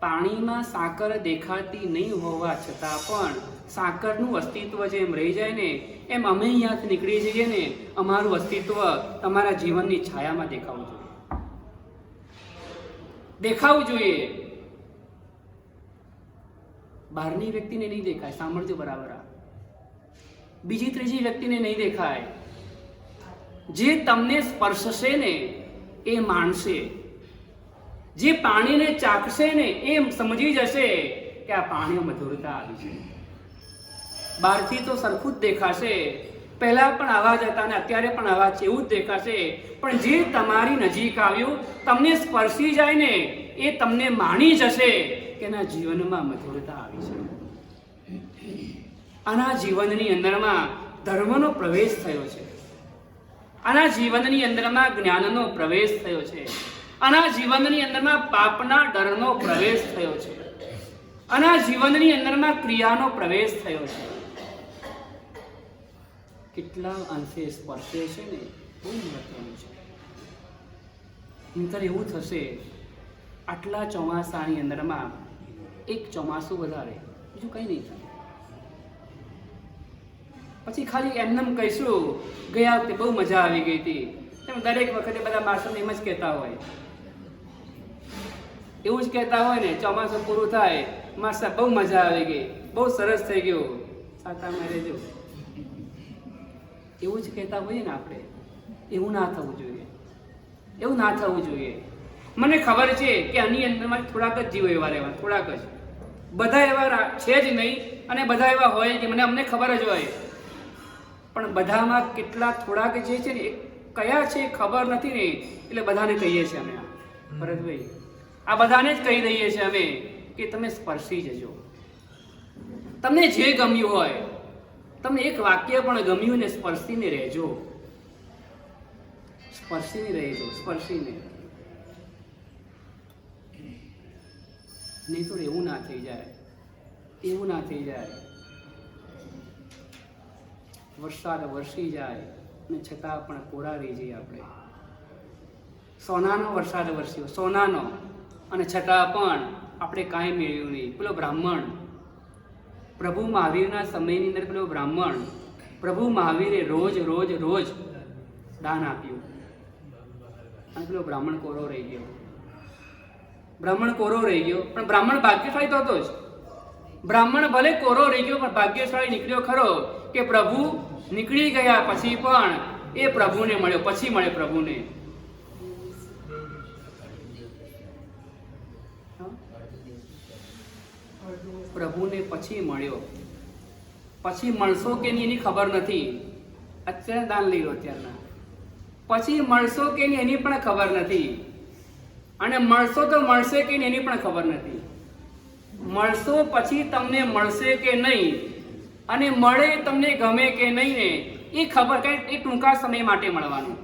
પાણીમાં સાકર દેખાતી નહીં હોવા છતાં પણ સાકરનું અસ્તિત્વ જેમ રહી જાય ને, એમ અમે અહીંયાથી નીકળી જઈએ ને, અમારું અસ્તિત્વ તમારા જીવનની છાયામાં દેખાવું જોઈએ. બહારની વ્યક્તિને નહીં દેખાય, સાંભળજો બરાબર. બીજી ત્રીજી વ્યક્તિને નહીં દેખાય. જે તમને સ્પર્શશે ને એ માણશે, જે પાણીને ચાખશે ને એ સમજી જશે કે આ પાણીમાં મધુરતા આવી છે. બહારથી તો સરખું જ દેખાશે, પહેલા પણ આવા જ હતા અને અત્યારે પણ આવા છે એવું જ દેખાશે, પણ જે તમારી નજીક આવ્યું, તમને સ્પર્શી જાય ને, એ તમને માણી જશે કે એના જીવનમાં મધુરતા આવી છે. આના જીવનની અંદરમાં ધર્મનો પ્રવેશ થયો છે, આના જીવનની અંદરમાં જ્ઞાનનો પ્રવેશ થયો છે, આના જીવનની અંદરમાં પાપના ડરનો પ્રવેશ થયો છે, આના જીવનની અંદરમાં ક્રિયાનો પ્રવેશ થયો છે. કેટલા અંશે સ્પર્શે છે ને બહુ મહત્વનું છે. નહીંતર એવું થશે, આટલા ચોમાસાની અંદરમાં એક ચોમાસું વધારે, બીજું કંઈ નહીં થાય. પછી ખાલી એમનેમ કહીશું ગયા વખતે બહુ મજા આવી ગઈ હતી, એમ દરેક વખતે બધા માણસો એમ જ કહેતા હોય, એવું જ કહેતા હોય ને. ચોમાસું પૂરું થાય, માસા બહુ મજા આવી ગઈ, બહુ સરસ થઈ ગયું, સાતામાં રહેજો, એવું જ કહેતા હોઈએ ને આપણે. એવું ના થવું જોઈએ, એવું ના થવું જોઈએ. મને ખબર છે કે આની અંદરમાં થોડાક જ જીવો એવા રહેવા, થોડાક જ. બધા એવા છે જ નહીં અને બધા એવા હોય કે અમને ખબર જ હોય, પણ બધામાં કેટલા થોડાક જે છે ને એ કયા છે ખબર નથી ને, એટલે બધાને કહીએ છીએ અમે. ભરતભાઈ, આ બધાને જ કહી દઈએ છીએ અમે કે તમે સ્પર્શી જજો. તમને જે ગમ્યું હોય, તમને એક વાક્ય પણ ગમ્યું ને, સ્પર્શીને રહેજો, સ્પર્શીને રહેજો, સ્પર્શીને. નહીં તો એવું ના થઈ જાય, એવું ના થઈ જાય. વરસાદ વરસી જાય અને છતાં પણ કોરા રહી જઈએ આપણે. સોનાનો વરસાદ વરસ્યો, સોનાનો, અને છતાં પણ આપણે કાંઈ મેળવ્યું નહીં. પેલો બ્રાહ્મણ, પ્રભુ મહાવીરના સમયની અંદર પેલો બ્રાહ્મણ, પ્રભુ મહાવીરે રોજ રોજ રોજ દાન આપ્યું, અને પેલો બ્રાહ્મણ કોરો રહી ગયો. બ્રાહ્મણ કોરો રહી ગયો, પણ બ્રાહ્મણ ભાગ્યશાળી તો હતો જ. બ્રાહ્મણ ભલે કોરો રહી ગયો, પણ ભાગ્યશાળી નીકળ્યો ખરો કે પ્રભુ નીકળી ગયા પછી પણ એ પ્રભુને મળ્યો, પછી મળે પ્રભુને. પ્રભુને પછી મળ્યો. પછી મળશો કે નહીં એની ખબર નથી. અત્યારે દાન લઈ લો અત્યારના. પછી મળશો કે નહીં એની પણ ખબર નથી, અને મળશો તો મળશે કે નહીં એની પણ ખબર નથી. મળશો પછી તમને મળશે કે નહીં, અને મળે તમને ગમે કે નહીં ને એ ખબર, કારણ એ ટૂંકા સમય માટે મળવાનું.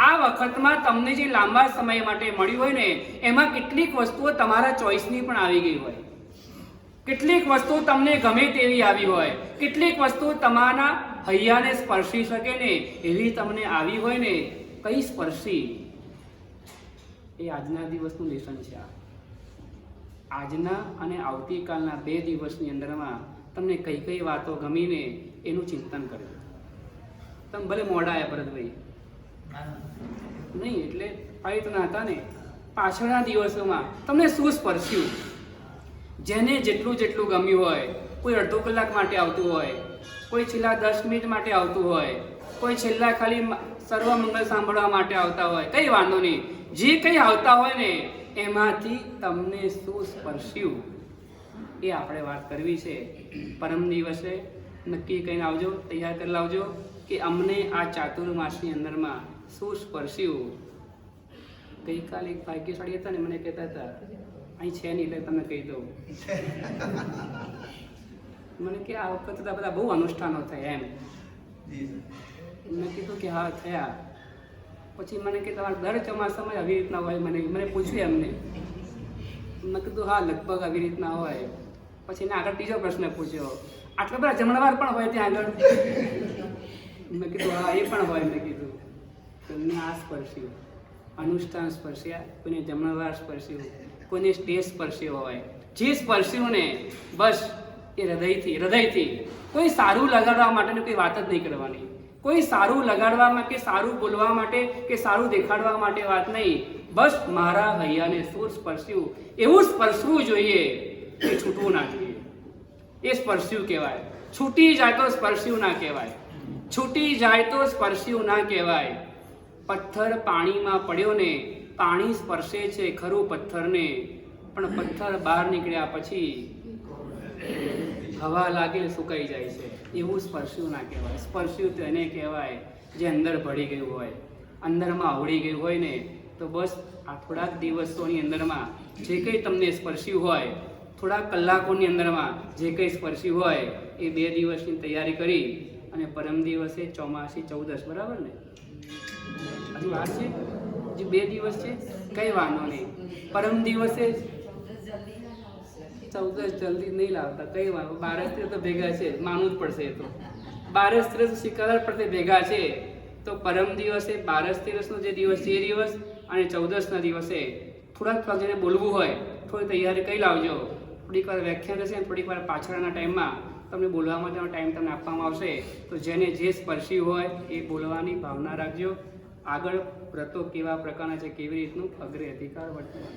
આ વખતમાં તમને જે લાંબા સમય માટે મળ્યું હોય ને, એમાં કેટલીક વસ્તુઓ તમારા ચોઈસની પણ આવી ગઈ હોય, કેટલીક વસ્તુ તમને ગમે તેવી આવી હોય, કેટલીક વસ્તુ તમારા હૈયાને સ્પર્શી શકે ને એવી તમને આવી હોય ને. કઈ સ્પર્શી? એ આજના દિવસનું લેસન છે. આજના અને આવતીકાલના 2 દિવસની અંદરમાં તમને કઈ કઈ વાતો ગમીને એનું ચિંતન કરજો. તમે ભલે મોડા આવ્યા ભરતભાઈ નહીં, એટલે આ રીતના હતા ને, પાછળના દિવસોમાં તમને શું સ્પર્શ્યું? જેને જેટલું જેટલું ગમ્યું હોય, કોઈ અડધો કલાક માટે આવતું હોય, કોઈ છેલ્લા 10 મિનિટ માટે આવતું હોય, કોઈ છેલ્લા ખાલી સર્વમંગલ સાંભળવા માટે આવતા હોય, કંઈ વાંધો નહીં. જે કંઈ આવતા હોય ને એમાંથી તમને શું સ્પર્શ્યું એ આપણે વાત કરવી છે. પરમ દિવસે નક્કી કહીને આવજો, તૈયાર કરી લાવજો કે અમને આ ચાતુર્માસની અંદરમાં શું સ્પર્શ્યું. ગઈકાલે એક ભાગ્યશાળી હતા ને, મને કહેતા હતા અહીં છે નહીં એટલે તમે કહી દઉં. મને કે આ વખતે બધા બહુ અનુષ્ઠાનો થયા એમ. મેં કીધું કે હા થયા. પછી મને કે તમારે દર ચોમાસામાં આવી રીતના હોય? મને પૂછ્યું એમને. મેં કીધું હા લગભગ આવી રીતના હોય. પછી એને આગળ ત્રીજો પ્રશ્ન પૂછ્યો, આટલા બધા જમણવાર પણ હોય ત્યાં આગળ? મેં કીધું હા એ પણ હોય. મેં કીધું તમને આ સ્પર્શ્યું, અનુષ્ઠાન સ્પર્શ્યા, કોઈને જમણવાર સ્પર્શ્યું, કોઈને સ્ટેજ સ્પર્શ્યો હોય, જે સ્પર્શ્યું ને બસ એ હૃદયથી કોઈ સારું લગાડવા માટેની કોઈ વાત જ નહીં કરવાની, કોઈ સારું લગાડવામાં કે સારું બોલવા માટે કે સારું દેખાડવા માટે વાત નહીં, બસ મારા હૈયાને શું સ્પર્શ્યું એવું સ્પર્શવું જોઈએ, એ છૂટવું ના જોઈએ. એ સ્પર્શ્યું કહેવાય. છૂટી જાય તો સ્પર્શ્યું ના કહેવાય, છૂટી જાય તો સ્પર્શ્યું ના કહેવાય. પથ્થર પાણીમાં પડ્યો ને પાણી સ્પર્શે છે ખરું પથ્થરને, પણ પથ્થર બહાર નીકળ્યા પછી હવા લાગે સુકાઈ જાય છે, એવું સ્પર્શ્યું ના કહેવાય. સ્પર્શ્યું તો એને કહેવાય જે અંદર ભળી ગયું હોય, અંદરમાં આવડી ગયું હોય ને. તો બસ આ થોડાક દિવસોની અંદરમાં જે કંઈ તમને સ્પર્શ્યું હોય, થોડાક કલાકોની અંદરમાં જે કંઈ સ્પર્શ્યું હોય, એ 2 દિવસની તૈયારી કરી અને પરમ દિવસે ચોમાસી 14, બરાબર ને? હજુ વાર છે, હજુ 2 દિવસ છે, કંઈ વાંધો નહીં. પરમ દિવસે 14 જલ્દી નહીં લાવતા, કઈ વાંધો. 12 તો ભેગા છે, માનવું જ પડશે. એ તો 12 સિકદર પડતે ભેગા છે. તો પરમ દિવસે 12 જે દિવસ છે એ દિવસ અને 14ના દિવસે થોડાક જેને બોલવું હોય થોડી તૈયારી કરી લાવજો. થોડીક વાર વ્યાખ્યાન હશે, થોડીક વાર પાછળના ટાઈમમાં તમને બોલવા માટેનો ટાઈમ તમને આપવામાં આવશે. તો જેને જે સ્પર્શી હોય એ બોલવાની ભાવના રાખજો. આગળ વ્રતો કેવા પ્રકારના છે, કેવી રીતનું અગ્રે અધિકાર વર્તવાનું.